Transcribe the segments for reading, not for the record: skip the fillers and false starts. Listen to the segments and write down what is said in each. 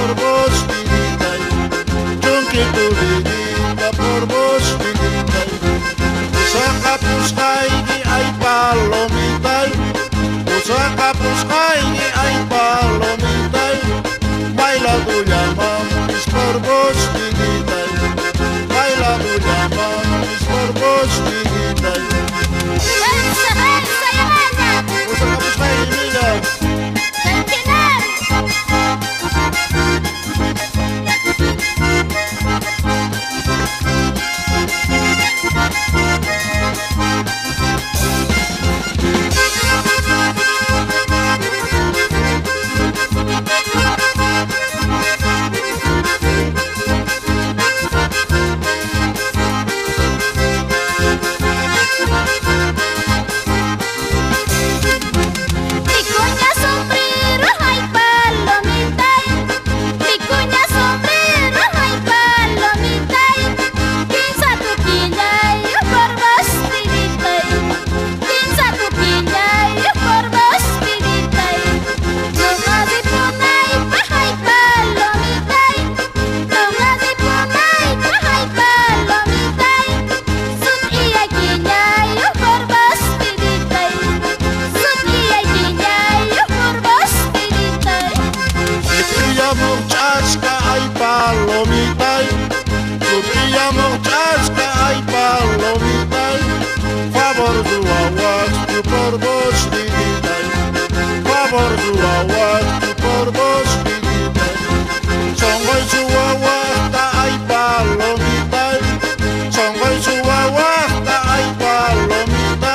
por vos, vidita. Chunki turidita por vos, vidita. Usaka puskaigi ay palomita. Usaka puskaigi ay palomita. Baila tu llamamos por vos, vidita. Baila tu llamamos por vos, vidita. Elsa, Elsa, Yamana. Usaka puskaigi, mira. Palomita, Turquía mochasca, ay palomita, favor du aguas, tu por vos vidita, favor du aguas, tu por vos vidita, songoy su aguasta, ay palomita, songoy su aguasta, ay palomita,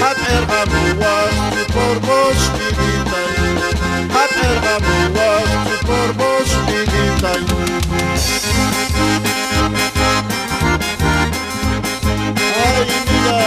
hat ergamuas, tu por vos vidita, hat ergamuas, tu por vos vidita. Ay, mira.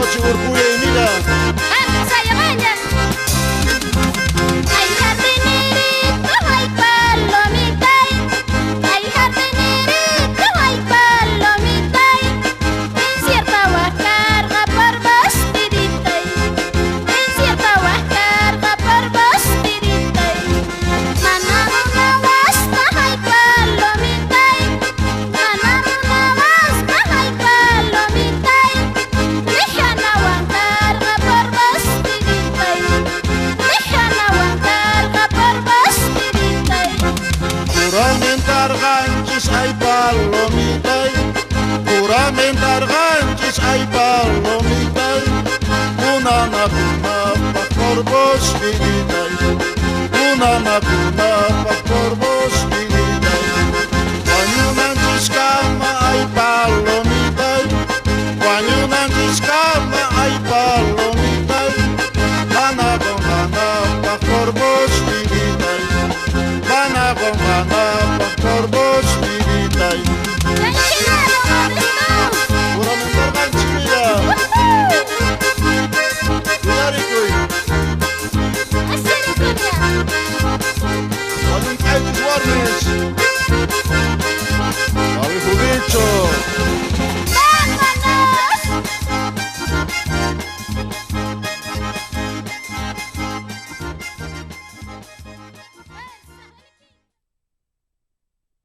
Ochi urpuye, mira. Elsa, Yamana. Ay, jardinero, ay palomita. Ay, jardinero, ay palomita. En cierta huascarga por vos, vidita. En cierta huascarga por vos, vidita. Manamo una huasca, ay palomita. Manamo una huasca, ay palomita. Dejan aguantarga por vos, vidita. Dejan aguantarga por vos, vidita. Juramentar ganchis ay palomita, juramentar ganchis ay palomita, una nacunapa por vos vidita, una nacunapa por vos vidita, guanyunanchis cama ay palomita, guanyunanchis cama ay palomita.